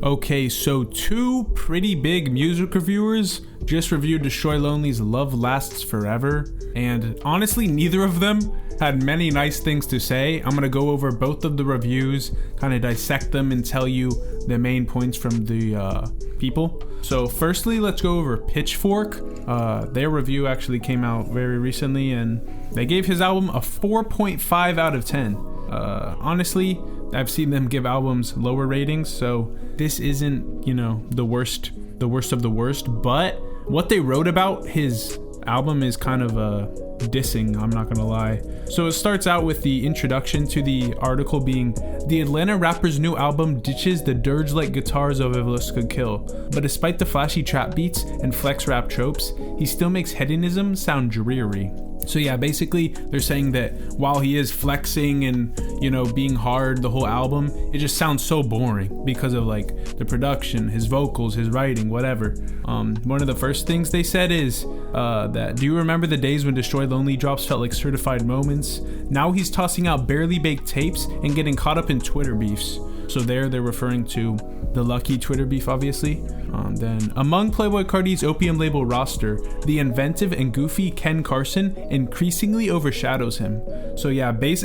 Okay, so two pretty big music reviewers just reviewed Destroy Lonely's Love Lasts Forever, and honestly, neither of them had many nice things to say. I'm gonna go over both of the reviews, kind of dissect them, and tell you the main points from the people. So firstly, let's go over Pitchfork. Their review actually came out very recently, and they gave his album a 4.5 out of 10. Honestly, I've seen them give albums lower ratings, so this isn't, the worst of the worst, but what they wrote about his album is kind of dissing, I'm not gonna lie. So it starts out with the introduction to the article being, the Atlanta rapper's new album ditches the dirge-like guitars of If Looks Could Kill, but despite the flashy trap beats and flex rap tropes, he still makes hedonism sound dreary. So yeah, basically they're saying that while he is flexing and, being hard the whole album, it just sounds so boring because of like the production, his vocals, his writing, whatever. One of the first things they said is that, do you remember the days when Destroy Lonely drops felt like certified moments? Now he's tossing out barely baked tapes and getting caught up in Twitter beefs. So they're referring to the Lucky Twitter beef, obviously. Then, among Playboi Carti's Opium label roster, the inventive and goofy Ken Carson increasingly overshadows him. So yeah, this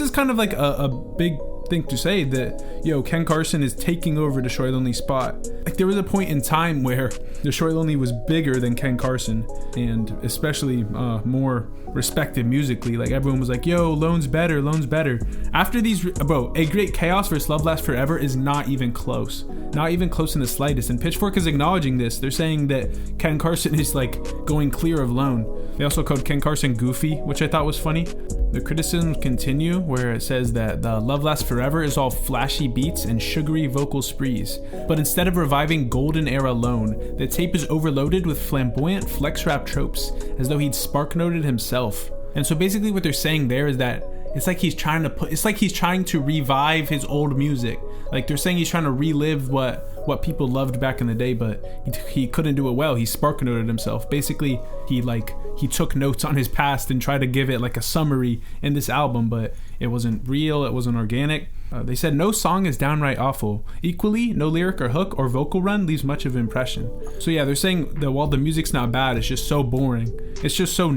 is kind of like a big thing to say that, Ken Carson is taking over Destroy Lonely's spot. Like, there was a point in time where Destroy Lonely was bigger than Ken Carson, and especially more respected musically. Like, everyone was like, Lone's better. After these, A Great Chaos vs. Love Lasts Forever is not even close in the slightest, and Pitchfork is acknowledging this. They're saying that Ken Carson is like going clear of Lone. They also called Ken Carson goofy, which I thought was funny. The criticisms continue where it says that the Love Lasts Forever is all flashy beats and sugary vocal sprees, but instead of reviving golden era Lone, the tape is overloaded with flamboyant flex rap tropes, as though he'd spark noted himself. And so basically what they're saying there is that it's like he's trying to revive his old music. Like, they're saying he's trying to relive what people loved back in the day, but he couldn't do it well. He spark noted himself. Basically, he took notes on his past and tried to give it like a summary in this album, but it wasn't real, it wasn't organic. They said no song is downright awful. Equally, no lyric or hook or vocal run leaves much of an impression. So yeah, they're saying that while the music's not bad, it's just so boring. It's just so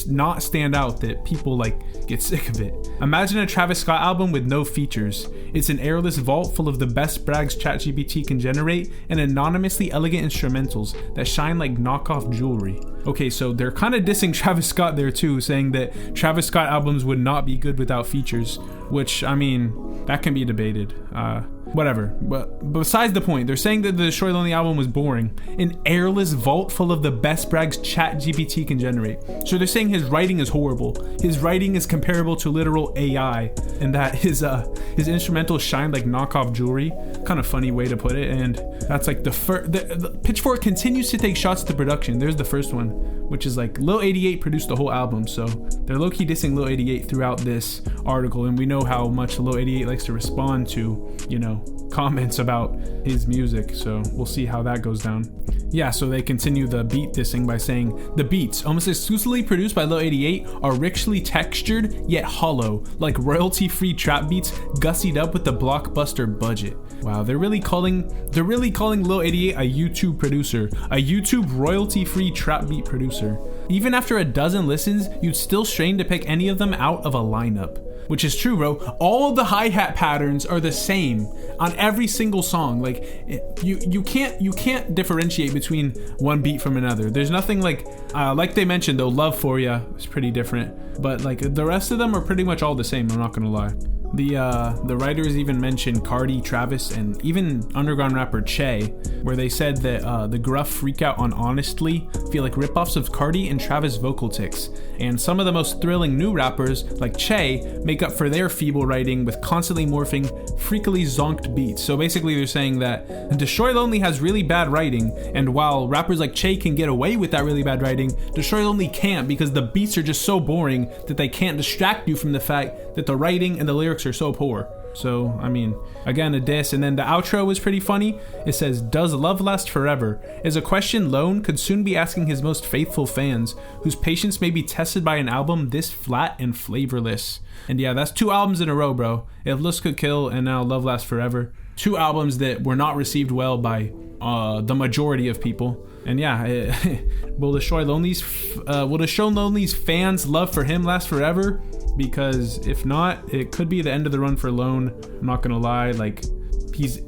not stand out that people get sick of it. Imagine a Travis Scott album with no features. It's an airless vault full of the best brags ChatGPT can generate and anonymously elegant instrumentals that shine like knockoff jewelry. Okay, so they're kind of dissing Travis Scott there too, saying that Travis Scott albums would not be good without features, which, I mean, that can be debated. Whatever. But besides the point, they're saying that the Destroy Lonely album was boring. An airless vault full of the best brags ChatGPT can generate. So they're saying his writing is horrible. His writing is comparable to literal AI, and that his instrumentals shine like knockoff jewelry. Kind of funny way to put it. And that's like the Pitchfork continues to take shots at the production. There's the first one, which is like Lil 88 produced the whole album, so they're low-key dissing Lil 88 throughout this article, and we know how much Lil 88 likes to respond to, comments about his music, so we'll see how that goes down. Yeah, so they continue the beat dissing by saying, the beats, almost exclusively produced by Lil 88, are richly textured yet hollow, like royalty-free trap beats gussied up with the blockbuster budget. Wow, they're really calling Lil 88 a YouTube producer, a YouTube royalty-free trap beat producer. Even after a dozen listens, you'd still strain to pick any of them out of a lineup. Which is true, bro. All of the hi-hat patterns are the same on every single song. Like, you can't differentiate between one beat from another. There's nothing like they mentioned though, Love For Ya is pretty different, but like the rest of them are pretty much all the same, I'm not gonna lie. The writers even mentioned Cardi, Travis, and even underground rapper Che, where they said that the gruff freakout on Honestly feel like ripoffs of Cardi and Travis vocal tics, and some of the most thrilling new rappers like Che make up for their feeble writing with constantly morphing, freakily zonked beats. So basically they're saying that Destroy Lonely has really bad writing, and while rappers like Che can get away with that really bad writing, Destroy Lonely can't, because the beats are just so boring that they can't distract you from the fact that the writing and the lyrics are so poor. So, I mean, again, a diss. And then the outro was pretty funny. It says, does love last forever? Is a question Lone could soon be asking his most faithful fans, whose patience may be tested by an album this flat and flavorless. And yeah, that's 2 albums in a row, bro. If Looks Could Kill and now Love Lasts Forever. two albums that were not received well by the majority of people. And yeah, will the Show Lonely's fans' love for him last forever? Because if not, it could be the end of the run for Lone. I'm not gonna lie, like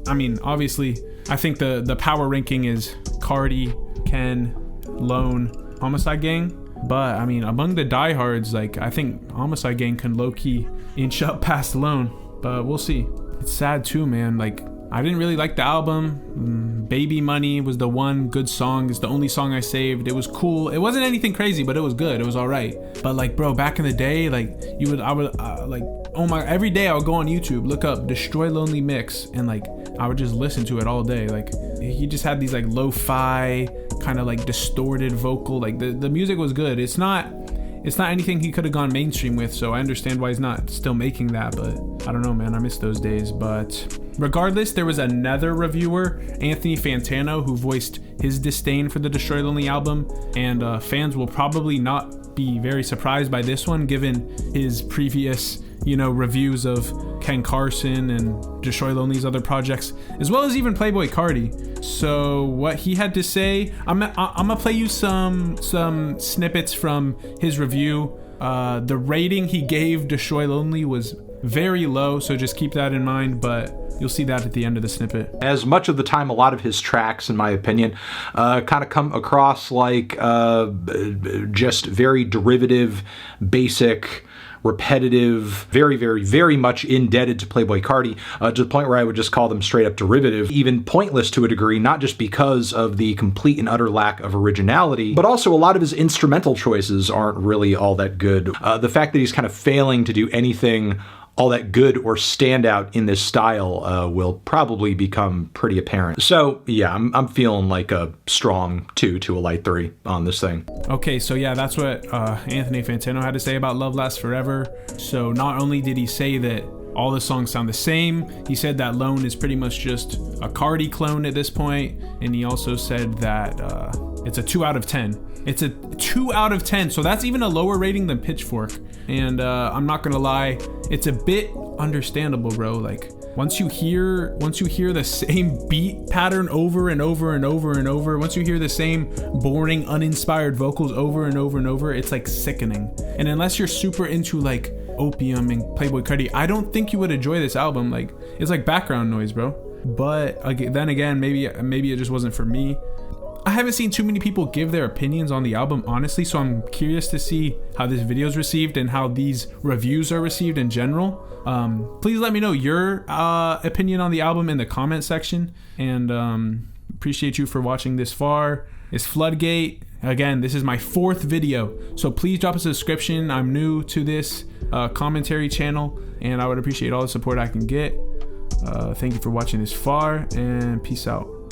obviously I think the power ranking is Cardi, Ken, Lone, Homicide Gang. But I mean, among the diehards, like I think Homicide Gang can low-key inch up past Lone. But we'll see. It's sad too, man. Like, I didn't really like the album. Baby Money was the one good song. It's the only song I saved. It was cool. It wasn't anything crazy, but it was good. It was all right. But like, bro, back in the day, like every day I would go on YouTube, look up Destroy Lonely Mix, and like I would just listen to it all day. Like, he just had these like lo-fi kind of like distorted vocal. Like the music was good. It's not anything he could have gone mainstream with, so I understand why he's not still making that, but I don't know, man. I miss those days. But regardless, there was another reviewer, Anthony Fantano, who voiced his disdain for the Destroy Lonely album, and fans will probably not be very surprised by this one, given his previous, reviews of Ken Carson and Destroy Lonely's other projects, as well as even Playboi Carti. So what he had to say, I'm gonna play you some snippets from his review. The rating he gave Destroy Lonely was very low, so just keep that in mind, but you'll see that at the end of the snippet. As much of the time, a lot of his tracks, in my opinion, kind of come across like just very derivative, basic, repetitive, very, very, very much indebted to Playboi Carti, to the point where I would just call them straight up derivative, even pointless to a degree, not just because of the complete and utter lack of originality, but also a lot of his instrumental choices aren't really all that good. The fact that he's kind of failing to do anything all that good or stand out in this style will probably become pretty apparent. So yeah, I'm feeling like a strong 2 to a light 3 on this thing. Okay, so yeah, that's what Anthony Fantano had to say about Love Lasts Forever. So not only did he say that all the songs sound the same, he said that Lone is pretty much just a Cardi clone at this point, and he also said that it's a 2 out of 10. It's a 2 out of 10, so that's even a lower rating than Pitchfork. And I'm not gonna lie, it's a bit understandable, bro. Like, once you hear the same beat pattern over and over and over and over, once you hear the same boring, uninspired vocals over and over and over, it's like sickening. And unless you're super into like Opium and Playboi Carti, I don't think you would enjoy this album. Like, it's like background noise, bro. But then again, maybe it just wasn't for me. I haven't seen too many people give their opinions on the album, honestly, so I'm curious to see how this video is received and how these reviews are received in general. Please let me know your opinion on the album in the comment section, and appreciate you for watching this far. It's Floodgate. Again, this is my 4th video, so please drop a subscription. I'm new to this commentary channel, and I would appreciate all the support I can get. Thank you for watching this far, and peace out.